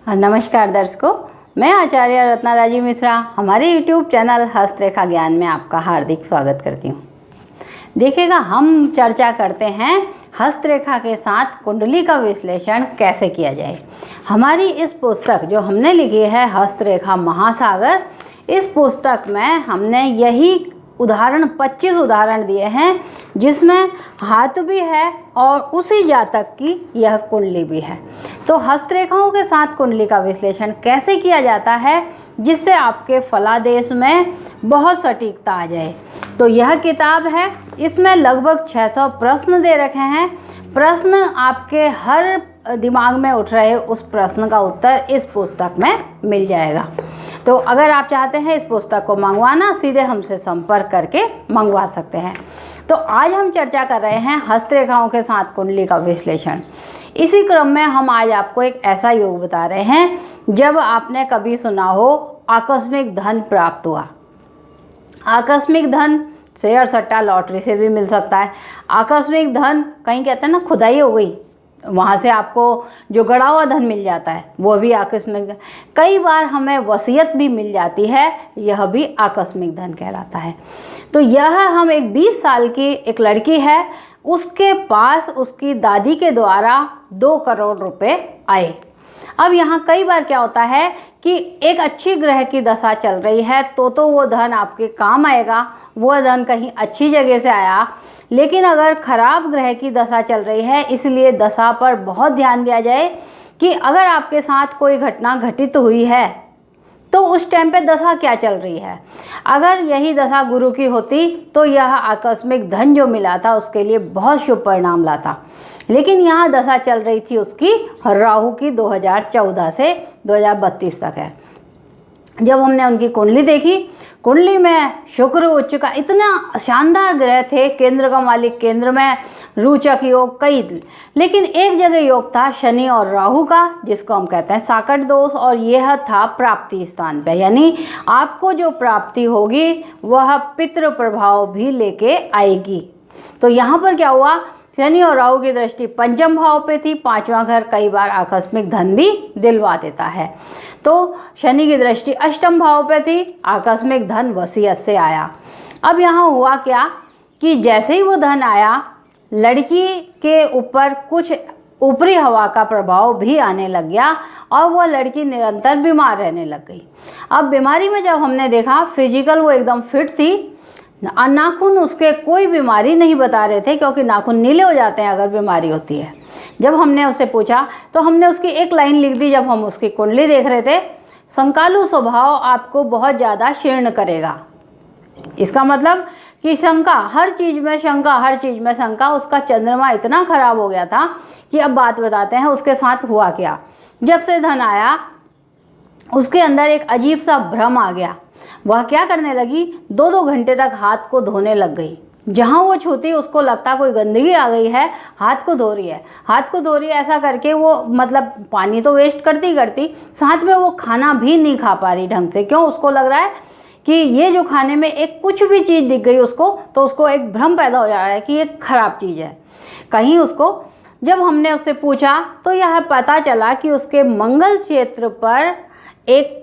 नमस्कार दर्शकों, मैं आचार्य रत्ना राजीव मिश्रा हमारे YouTube चैनल हस्तरेखा ज्ञान में आपका हार्दिक स्वागत करती हूँ। देखिएगा, हम चर्चा करते हैं हस्तरेखा के साथ कुंडली का विश्लेषण कैसे किया जाए। हमारी इस पुस्तक जो हमने लिखी है हस्तरेखा महासागर, इस पुस्तक में हमने यही 25 उदाहरण दिए हैं जिसमें हाथ भी है और उसी जातक की यह कुंडली भी है। तो हस्तरेखाओं के साथ कुंडली का विश्लेषण कैसे किया जाता है जिससे आपके फलादेश में बहुत सटीकता आ जाए। तो यह किताब है, इसमें लगभग 600 प्रश्न दे रखे हैं। प्रश्न आपके हर दिमाग में उठ रहे उस प्रश्न का उत्तर इस पुस्तक में मिल जाएगा। तो अगर आप चाहते हैं इस पुस्तक को मंगवाना, सीधे हमसे संपर्क करके मंगवा सकते हैं। तो आज हम चर्चा कर रहे हैं हस्तरेखाओं के साथ कुंडली का विश्लेषण। इसी क्रम में हम आज आपको एक ऐसा योग बता रहे हैं जब आपने कभी सुना हो आकस्मिक धन प्राप्त हुआ। आकस्मिक धन शेयर सट्टा लॉटरी से भी मिल सकता है। आकस्मिक धन कहीं कहते हैं ना खुदाई हो गई, वहाँ से आपको जो गड़ा हुआ धन मिल जाता है वो भी आकस्मिक। कई बार हमें वसीयत भी मिल जाती है, यह भी आकस्मिक धन कहलाता है। तो यह हम एक 20 साल की एक लड़की है, उसके पास उसकी दादी के द्वारा 2 करोड़ रुपए आए। अब यहाँ कई बार क्या होता है कि एक अच्छी ग्रह की दशा चल रही है तो वो धन आपके काम आएगा, वो धन कहीं अच्छी जगह से आया। लेकिन अगर खराब ग्रह की दशा चल रही है, इसलिए दशा पर बहुत ध्यान दिया जाए कि अगर आपके साथ कोई घटना घटित हुई है तो उस टाइम पे दशा क्या चल रही है। अगर यही दशा गुरु की होती तो यह आकस्मिक धन जो मिला था उसके लिए बहुत शुभ परिणाम लाता। लेकिन यहाँ दशा चल रही थी उसकी राहु की 2014 से 2032 तक है। जब हमने उनकी कुंडली देखी, कुंडली में शुक्र उच्च का इतना शानदार ग्रह थे, केंद्र का मालिक केंद्र में, रोचक योग कई, लेकिन एक जगह योग था शनि और राहु का जिसको हम कहते हैं साकट दोष, और यह था प्राप्ति स्थान पे, यानी आपको जो प्राप्ति होगी वह पितृ प्रभाव भी लेके आएगी। तो यहाँ पर क्या हुआ, शनि और राहु की दृष्टि पंचम भाव पे थी। 5वां घर कई बार आकस्मिक धन भी दिलवा देता है। तो शनि की दृष्टि अष्टम भाव पे थी, आकस्मिक धन वसीयत से आया। अब यहाँ हुआ क्या कि जैसे ही वो धन आया, लड़की के ऊपर कुछ ऊपरी हवा का प्रभाव भी आने लग गया और वह लड़की निरंतर बीमार रहने लग गई। अब बीमारी में जब हमने देखा, फिजिकल वो एकदम फिट थी, नाखून उसके कोई बीमारी नहीं बता रहे थे क्योंकि नाखून नीले हो जाते हैं अगर बीमारी होती है। जब हमने उससे पूछा तो हमने उसकी एक लाइन लिख दी जब हम उसकी कुंडली देख रहे थे, शंकालु स्वभाव आपको बहुत ज़्यादा शीर्ण करेगा। इसका मतलब कि शंका, हर चीज़ में शंका, हर चीज़ में शंका। उसका चंद्रमा इतना खराब हो गया था कि अब बात बताते हैं उसके साथ हुआ क्या। जब से धन आया उसके अंदर एक अजीब सा भ्रम आ गया। वह क्या करने लगी, 2-2 घंटे तक हाथ को धोने लग गई। जहाँ वो छूती उसको लगता कोई गंदगी आ गई है, हाथ को धो रही है, हाथ को धो रही है। ऐसा करके वो मतलब पानी तो वेस्ट करती करती, साथ में वो खाना भी नहीं खा पा रही ढंग से। क्यों, उसको लग रहा है कि ये जो खाने में एक कुछ भी चीज़ दिख गई उसको, तो उसको एक भ्रम पैदा हो जा रहा है कि ये खराब चीज़ है कहीं। उसको जब हमने उससे पूछा तो यह पता चला कि उसके मंगल क्षेत्र पर एक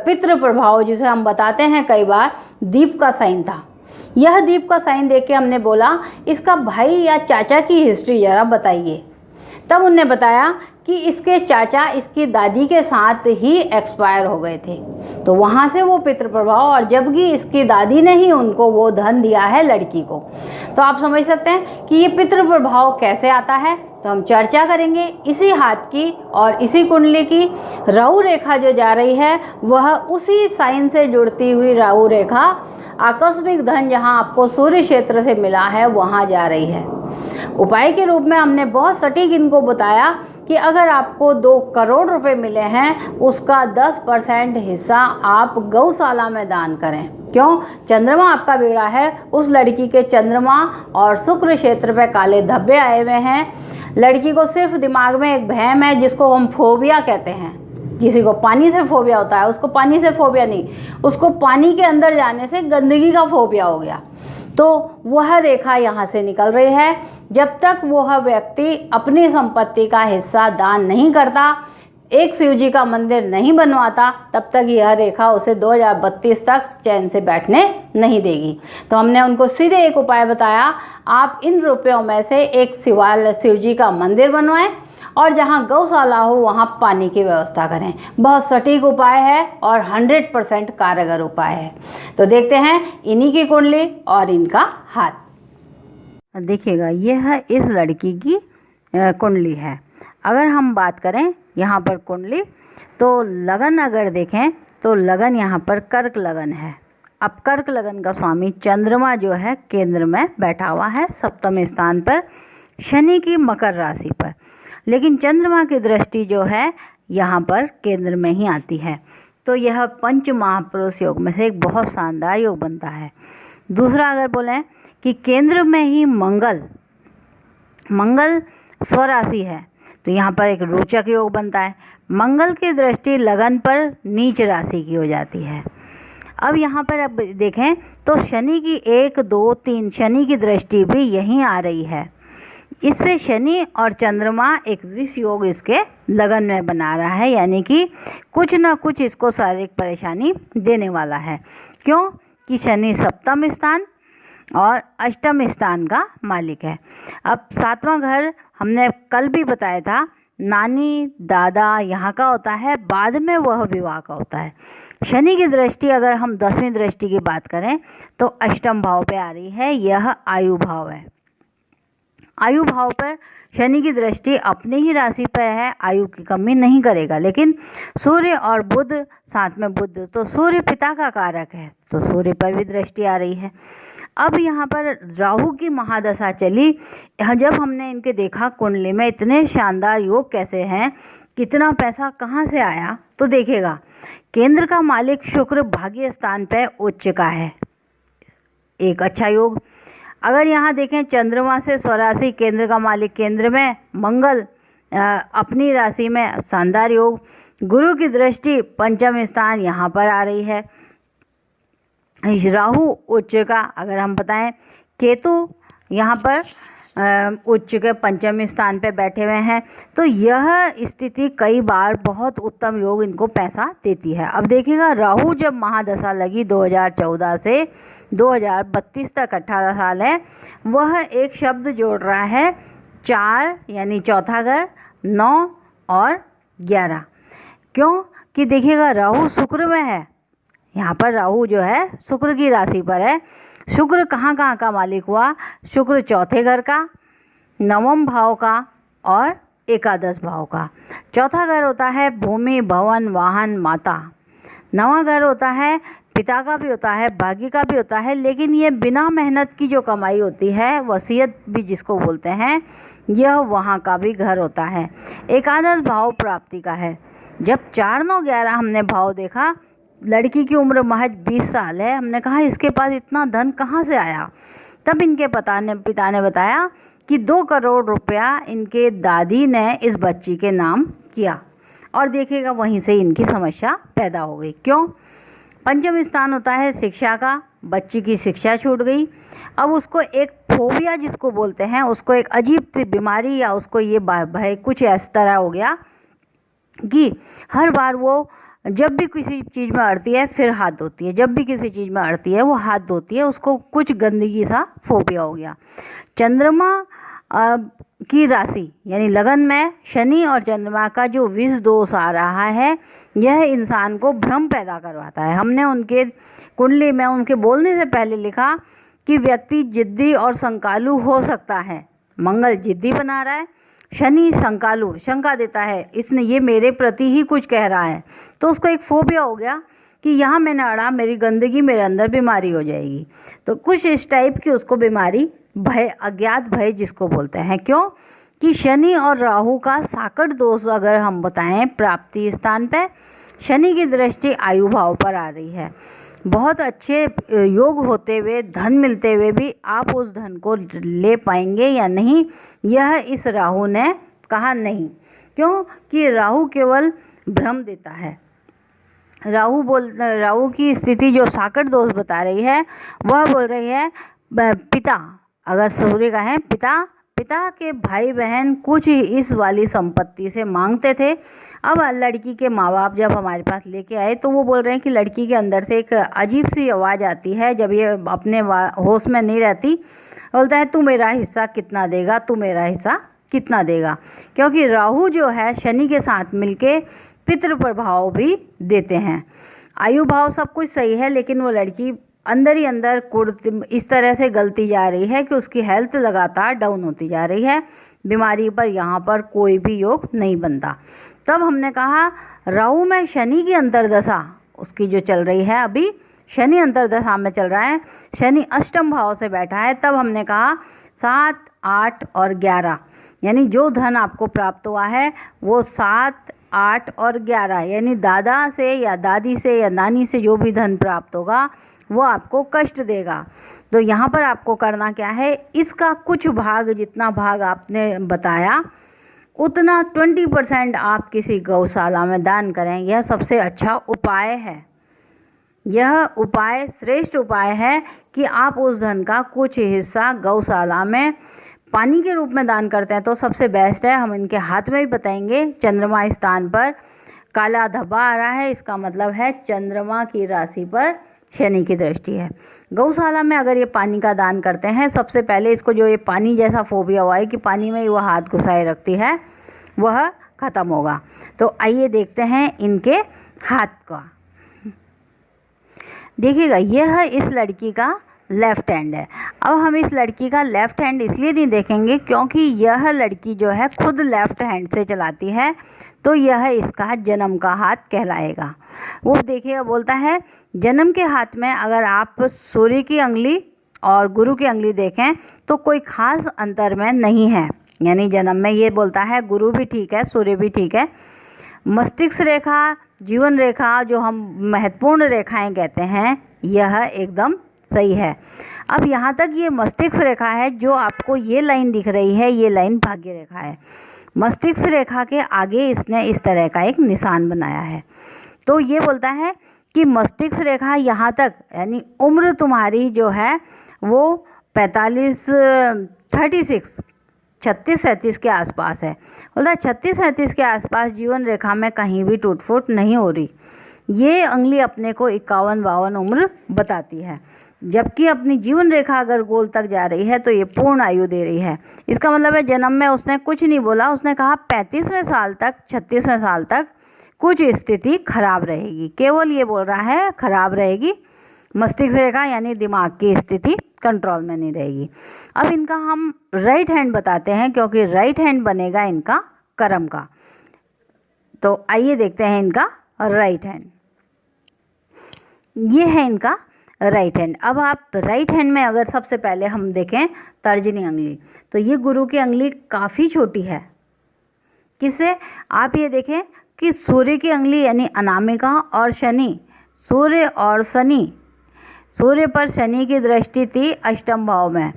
पितृ प्रभाव, जिसे हम बताते हैं कई बार, दीप का साइन था। यह दीप का साइन देख के हमने बोला इसका भाई या चाचा की हिस्ट्री ज़रा बताइए। तब उनने बताया कि इसके चाचा इसकी दादी के साथ ही एक्सपायर हो गए थे, तो वहाँ से वो पितृ प्रभाव, और जबकि इसकी दादी ने ही उनको वो धन दिया है लड़की को। तो आप समझ सकते हैं कि ये पितृ प्रभाव कैसे आता है। तो हम चर्चा करेंगे इसी हाथ की और इसी कुंडली की। राहु रेखा जो जा रही है वह उसी साइन से जुड़ती हुई राहु रेखा आकस्मिक धन जहां आपको सूर्य क्षेत्र से मिला है वहां जा रही है। उपाय के रूप में हमने बहुत सटीक इनको बताया कि अगर आपको 2 करोड़ रुपए मिले हैं उसका 10% हिस्सा आप गौशाला में दान करें। क्यों, चंद्रमा आपका बिगड़ा है, उस लड़की के चंद्रमा और शुक्र क्षेत्र पे काले धब्बे आए हुए हैं। लड़की को सिर्फ दिमाग में एक वहम है जिसको हम फोबिया कहते हैं। किसी को पानी से फोबिया होता है, उसको पानी से फोबिया नहीं, उसको पानी के अंदर जाने से गंदगी का फोबिया हो गया। तो वह रेखा यहाँ से निकल रही है। जब तक वह व्यक्ति अपनी संपत्ति का हिस्सा दान नहीं करता, एक शिव जी का मंदिर नहीं बनवाता तब तक यह रेखा उसे 2032 तक चैन से बैठने नहीं देगी। तो हमने उनको सीधे एक उपाय बताया, आप इन रुपयों में से एक शिव जी का मंदिर बनवाएं और जहां गौशाला हो वहां पानी की व्यवस्था करें। बहुत सटीक उपाय है और 100% कारगर उपाय है। तो देखते हैं इन्हीं की कुंडली और इनका हाथ। देखिएगा, यह है इस लड़की की कुंडली है। अगर हम बात करें यहाँ पर कुंडली, तो लगन अगर देखें तो लगन यहाँ पर कर्क लगन है। अब कर्क लगन का स्वामी चंद्रमा जो है केंद्र में बैठा हुआ है, सप्तम स्थान पर, शनि की मकर राशि पर। लेकिन चंद्रमा की दृष्टि जो है यहाँ पर केंद्र में ही आती है, तो यह पंच महापुरुष योग में से एक बहुत शानदार योग बनता है। दूसरा अगर बोलें कि केंद्र में ही मंगल स्वराशि है, तो यहाँ पर एक रोचक योग बनता है। मंगल की दृष्टि लगन पर नीच राशि की हो जाती है। अब यहाँ पर अब देखें तो शनि की 1, 2, 3 शनि की दृष्टि भी यहीं आ रही है। इससे शनि और चंद्रमा एक विष योग इसके लगन में बना रहा है, यानी कि कुछ ना कुछ इसको शारीरिक परेशानी देने वाला है। क्यों कि शनि सप्तम स्थान और अष्टम स्थान का मालिक है। अब 7वां घर हमने कल भी बताया था, नानी दादा यहाँ का होता है, बाद में वह विवाह का होता है। शनि की दृष्टि अगर हम 10वीं दृष्टि की बात करें तो अष्टम भाव पे आ रही है, यह आयु भाव है। आयु भाव पर शनि की दृष्टि अपनी ही राशि पर है, आयु की कमी नहीं करेगा। लेकिन सूर्य और बुध, साथ में बुध तो सूर्य पिता का कारक है, तो सूर्य पर भी दृष्टि आ रही है। अब यहाँ पर राहु की महादशा चली, जब हमने इनके देखा कुंडली में इतने शानदार योग कैसे हैं, कितना पैसा कहाँ से आया, तो देखेगा केंद्र का मालिक शुक्र भाग्य स्थान पर उच्च का है, एक अच्छा योग। अगर यहाँ देखें चंद्रमा से स्वराशि, केंद्र का मालिक केंद्र में, मंगल अपनी राशि में, शानदार योग। गुरु की दृष्टि पंचम स्थान यहाँ पर आ रही है, राहु उच्च का अगर हम बताएं, केतु यहाँ पर उच्च के पंचम स्थान पे बैठे हुए हैं। तो यह स्थिति कई बार बहुत उत्तम योग इनको पैसा देती है। अब देखिएगा, राहु जब महादशा लगी 2014 से 2032 तक 18 साल है, वह एक शब्द जोड़ रहा है 4 यानी चौथा घर, 9 और 11। क्यों कि देखिएगा राहु शुक्र में है, यहाँ पर राहु जो है शुक्र की राशि पर है। शुक्र कहाँ कहाँ का मालिक हुआ, शुक्र चौथे घर का, 9वें भाव का और एकादश भाव का। चौथा घर होता है भूमि, भवन, वाहन, माता। 9वां घर होता है पिता का भी होता है, भाग्य का भी होता है, लेकिन ये बिना मेहनत की जो कमाई होती है, वसीयत भी जिसको बोलते हैं, यह वहाँ का भी घर होता है। एकादश भाव प्राप्ति का है। जब 4, 9, 11 हमने भाव देखा, लड़की की उम्र महज 20 साल है, हमने कहा इसके पास इतना धन कहाँ से आया। तब इनके पिता ने बताया कि 2 करोड़ रुपया इनके दादी ने इस बच्ची के नाम किया, और देखिएगा वहीं से इनकी समस्या पैदा हो गई। क्यों? पंचम स्थान होता है शिक्षा का, बच्ची की शिक्षा छूट गई। अब उसको एक फोबिया जिसको बोलते हैं, उसको एक अजीब सी बीमारी या उसको ये भय कुछ इस तरह हो गया कि हर बार वो जब भी किसी चीज़ में अड़ती है फिर हाथ धोती है, जब भी किसी चीज़ में अड़ती है वो हाथ धोती है, उसको कुछ गंदगी सा फोबिया हो गया। चंद्रमा की राशि यानी लगन में शनि और चंद्रमा का जो विष दोष आ रहा है, यह इंसान को भ्रम पैदा करवाता है। हमने उनके कुंडली में उनके बोलने से पहले लिखा कि व्यक्ति जिद्दी और शंकालु हो सकता है। मंगल जिद्दी बना रहा है, शनि शंकालु, शंका देता है, इसने ये मेरे प्रति ही कुछ कह रहा है, तो उसको एक फोबिया हो गया कि यहाँ मैंने अड़ा, मेरी गंदगी मेरे अंदर बीमारी हो जाएगी। तो कुछ इस टाइप की उसको बीमारी, भय, अज्ञात भय जिसको बोलते हैं। क्यों कि शनि और राहु का साकट दोष अगर हम बताएं प्राप्ति स्थान पे, शनि की दृष्टि आयु भाव पर आ रही है। बहुत अच्छे योग होते हुए, धन मिलते हुए भी आप उस धन को ले पाएंगे या नहीं, यह इस राहु ने कहा नहीं। क्यों कि राहु केवल भ्रम देता है। राहु की स्थिति जो साकट दोष बता रही है, वह बोल रही है पिता, अगर सूर्य का है पिता पिता के भाई बहन कुछ इस वाली संपत्ति से मांगते थे। अब लड़की के माँ बाप जब हमारे पास लेके आए तो वो बोल रहे हैं कि लड़की के अंदर से एक अजीब सी आवाज़ आती है जब ये अपने होश में नहीं रहती। बोलता है तू मेरा हिस्सा कितना देगा, तू मेरा हिस्सा कितना देगा, क्योंकि राहु जो है शनि के साथ मिलके पितृ प्रभाव भी देते हैं। आयु भाव सब कुछ सही है, लेकिन वो लड़की अंदर ही अंदर इस तरह से गलती जा रही है कि उसकी हेल्थ लगातार डाउन होती जा रही है। बीमारी पर यहाँ पर कोई भी योग नहीं बनता। तब हमने कहा राहु में शनि की अंतर्दशा उसकी जो चल रही है, अभी शनि अंतर्दशा में चल रहा है, शनि अष्टम भाव से बैठा है। तब हमने कहा 7, 8 और 11 यानी जो धन आपको प्राप्त हुआ है वो 7, 8 और 11 यानी दादा से या दादी से या नानी से जो भी धन प्राप्त होगा वो आपको कष्ट देगा। तो यहाँ पर आपको करना क्या है, इसका कुछ भाग, जितना भाग आपने बताया उतना 20% आप किसी गौशाला में दान करें। यह सबसे अच्छा उपाय है। यह उपाय श्रेष्ठ उपाय है कि आप उस धन का कुछ हिस्सा गौशाला में पानी के रूप में दान करते हैं तो सबसे बेस्ट है। हम इनके हाथ में भी बताएंगे। चंद्रमा स्थान पर काला धब्बा आ रहा है, इसका मतलब है चंद्रमा की राशि पर शनि की दृष्टि है। गौशाला में अगर ये पानी का दान करते हैं, सबसे पहले इसको जो ये पानी जैसा फोबिया हुआ है कि पानी में ही वह हाथ घुसाए रखती है, वह ख़त्म होगा। तो आइए देखते हैं इनके हाथ का। देखिएगा यह इस लड़की का लेफ़्ट हैंड है। अब हम इस लड़की का लेफ़्ट हैंड इसलिए नहीं देखेंगे क्योंकि यह लड़की जो है खुद लेफ़्ट हैंड से चलाती है, तो यह इसका जन्म का हाथ कहलाएगा। वो देखिएगा बोलता है जन्म के हाथ में अगर आप सूर्य की अंगुली और गुरु की अंगुली देखें तो कोई ख़ास अंतर में नहीं है। यानी जन्म में ये बोलता है गुरु भी ठीक है, सूर्य भी ठीक है। मस्तिष्क रेखा, जीवन रेखा जो हम महत्वपूर्ण रेखाएं कहते हैं, यह एकदम सही है। अब यहाँ तक ये मस्तिष्क रेखा है, जो आपको ये लाइन दिख रही है, ये लाइन भाग्य रेखा है। मस्तिष्क रेखा के आगे इसने इस तरह का एक निशान बनाया है। तो ये बोलता है कि मस्तिष्क रेखा यहाँ तक, यानी उम्र तुम्हारी जो है वो 36-37 के आसपास है। बोलता है 36-37 के आसपास जीवन रेखा में कहीं भी टूट फूट नहीं हो रही। ये अंगुली अपने को 51-52 उम्र बताती है, जबकि अपनी जीवन रेखा अगर गोल तक जा रही है तो ये पूर्ण आयु दे रही है। इसका मतलब है जन्म में उसने कुछ नहीं बोला, उसने कहा 35वें साल तक, 36वें साल तक कुछ स्थिति खराब रहेगी। केवल ये बोल रहा है खराब रहेगी। मस्तिष्क रेखा यानी दिमाग की स्थिति कंट्रोल में नहीं रहेगी। अब इनका हम राइट हैंड बताते हैं क्योंकि राइट हैंड बनेगा इनका कर्म का। तो आइए देखते हैं इनका राइट हैंड। ये है इनका राइट हैंड। अब आप राइट हैंड में अगर सबसे पहले हम देखें तर्जनी अंगुली, तो ये गुरु की अंगुली काफ़ी छोटी है। किससे? आप ये देखें कि सूर्य की अंगुली यानी अनामिका और शनि, सूर्य और शनि, सूर्य पर शनि की दृष्टि थी अष्टम भाव में।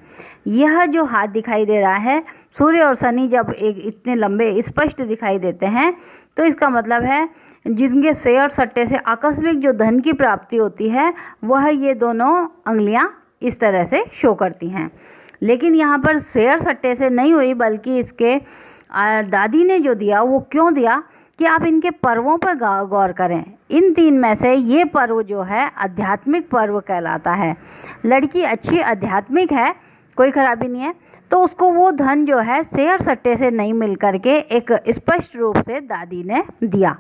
यह जो हाथ दिखाई दे रहा है, सूर्य और शनि जब एक इतने लंबे स्पष्ट दिखाई देते हैं तो इसका मतलब है जिनके शेयर सट्टे से आकस्मिक जो धन की प्राप्ति होती है वह ये दोनों अंगुलियां इस तरह से शो करती हैं। लेकिन यहाँ पर शेयर सट्टे से नहीं हुई, बल्कि इसके दादी ने जो दिया वो क्यों दिया कि आप इनके पर्वों पर गौर करें। इन 3 में से ये पर्व जो है आध्यात्मिक पर्व कहलाता है। लड़की अच्छी आध्यात्मिक है, कोई खराबी नहीं है, तो उसको वो धन जो है शेयर सट्टे से नहीं मिल करके एक स्पष्ट रूप से दादी ने दिया।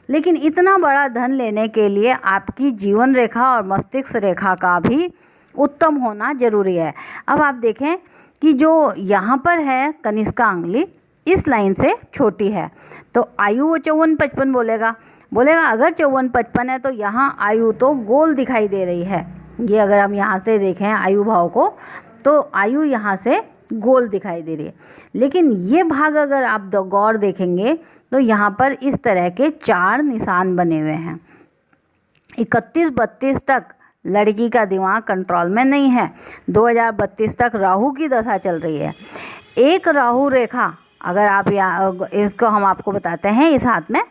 लेकिन इतना बड़ा धन लेने के लिए आपकी जीवन रेखा और मस्तिष्क रेखा का भी उत्तम होना जरूरी है। अब आप देखें कि जो यहाँ पर है कनिष्का अंगुली इस लाइन से छोटी है, तो आयु वो 54-55 बोलेगा। अगर 54-55 है तो यहाँ आयु तो गोल दिखाई दे रही है। ये अगर हम यहाँ से देखें आयु भाव को तो आयु यहाँ से गोल दिखाई दे रही है। लेकिन ये भाग अगर आप गौर देखेंगे तो यहाँ पर इस तरह के 4 निशान बने हुए हैं। 31-32 तक लड़की का दिमाग कंट्रोल में नहीं है। 2032 तक राहु की दशा चल रही है। एक राहु रेखा, अगर आप यहाँ इसको हम आपको बताते हैं इस हाथ में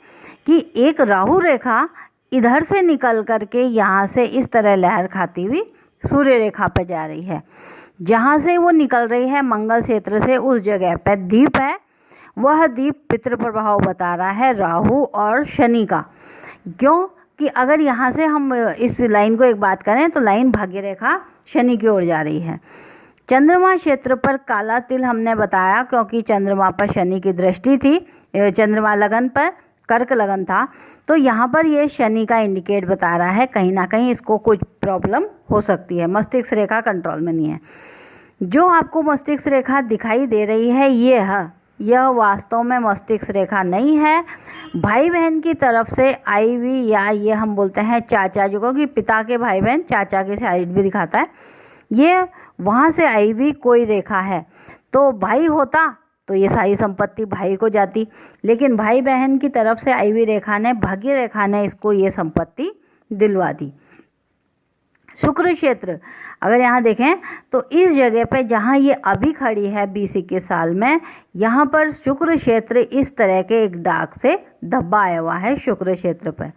कि एक राहु रेखा इधर से निकल करके यहाँ से इस तरह लहर खाती हुई सूर्य रेखा पर जा रही है। जहाँ से वो निकल रही है मंगल क्षेत्र से, उस जगह पर दीप है, वह दीप पितृ प्रभाव बता रहा है राहु और शनि का। क्यों कि अगर यहाँ से हम इस लाइन को एक बात करें तो लाइन भाग्य रेखा शनि की ओर जा रही है। चंद्रमा क्षेत्र पर काला तिल हमने बताया क्योंकि चंद्रमा पर शनि की दृष्टि थी, चंद्रमा लगन पर कर्क लगन था, तो यहाँ पर ये शनि का इंडिकेट बता रहा है कहीं ना कहीं इसको कुछ प्रॉब्लम हो सकती है, मस्तिष्क रेखा कंट्रोल में नहीं है। जो आपको मस्तिष्क रेखा दिखाई दे रही है यह वास्तव में मस्तिष्क रेखा नहीं है, भाई बहन की तरफ से आई हुई, या ये हम बोलते हैं चाचा, जो कि पिता के भाई बहन, चाचा के साइड भी दिखाता है, ये वहाँ से आई हुई कोई रेखा है। तो भाई होता तो ये सारी संपत्ति भाई को जाती, लेकिन भाई बहन की तरफ से आई हुई रेखा ने, भाग्य रेखा ने इसको ये संपत्ति दिलवा दी। शुक्र क्षेत्र अगर यहाँ देखें तो इस जगह पे जहाँ ये अभी खड़ी है 20-21 साल में, यहाँ पर शुक्र क्षेत्र इस तरह के एक दाग से धब्बा आया हुआ है। शुक्र क्षेत्र पर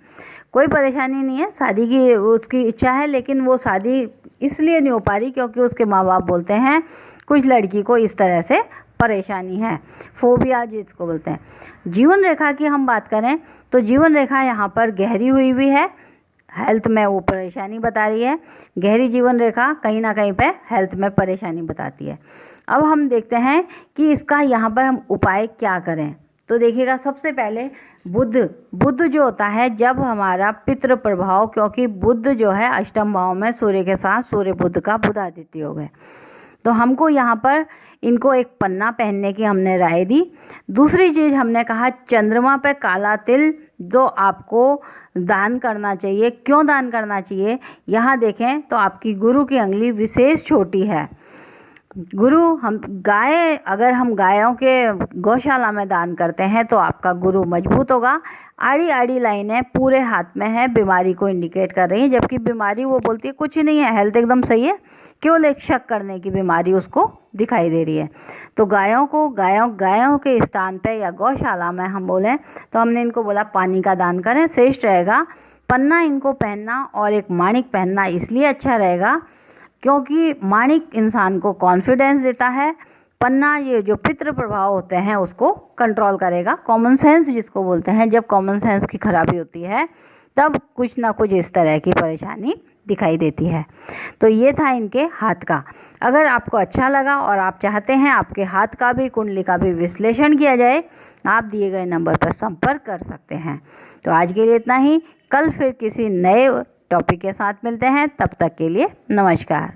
कोई परेशानी नहीं है, शादी की उसकी इच्छा है, लेकिन वो शादी इसलिए नहीं हो पा रही क्योंकि उसके माँ बाप बोलते हैं कुछ लड़की को इस तरह से परेशानी है, फोबिया जिसको बोलते हैं। जीवन रेखा की हम बात करें तो जीवन रेखा यहाँ पर गहरी हुई है, हेल्थ में वो परेशानी बता रही है। गहरी जीवन रेखा कहीं ना कहीं पे हेल्थ में परेशानी बताती है। अब हम देखते हैं कि इसका यहाँ पर हम उपाय क्या करें। तो देखिएगा, सबसे पहले बुध जो होता है, जब हमारा पितृ प्रभाव, क्योंकि बुध जो है अष्टम भाव में सूर्य के साथ, सूर्य बुध का बुधादित्य हो गए, तो हमको यहाँ पर इनको एक पन्ना पहनने की हमने राय दी। दूसरी चीज़ हमने कहा चंद्रमा पे काला तिल जो आपको दान करना चाहिए। क्यों दान करना चाहिए, यहाँ देखें तो आपकी गुरु की अंगुली विशेष छोटी है। गुरु अगर हम गायों के गौशाला में दान करते हैं तो आपका गुरु मजबूत होगा। आड़ी आड़ी लाइनें पूरे हाथ में है, बीमारी को इंडिकेट कर रही है, जबकि बीमारी वो बोलती है कुछ नहीं है, हेल्थ एकदम सही है, केवल एक शक करने की बीमारी उसको दिखाई दे रही है। तो गायों के स्थान पे या गौशाला में हम बोलें तो हमने इनको बोला पानी का दान करें, श्रेष्ठ रहेगा। पन्ना इनको पहनना और एक माणिक पहनना इसलिए अच्छा रहेगा क्योंकि माणिक इंसान को कॉन्फिडेंस देता है, पन्ना ये जो पितृ प्रभाव होते हैं उसको कंट्रोल करेगा। कॉमन सेंस जिसको बोलते हैं, जब कॉमन सेंस की खराबी होती है तब कुछ ना कुछ इस तरह की परेशानी दिखाई देती है। तो ये था इनके हाथ का। अगर आपको अच्छा लगा और आप चाहते हैं आपके हाथ का भी, कुंडली का भी विश्लेषण किया जाए, आप दिए गए नंबर पर संपर्क कर सकते हैं। तो आज के लिए इतना ही, कल फिर किसी नए टॉपिक के साथ मिलते हैं, तब तक के लिए नमस्कार।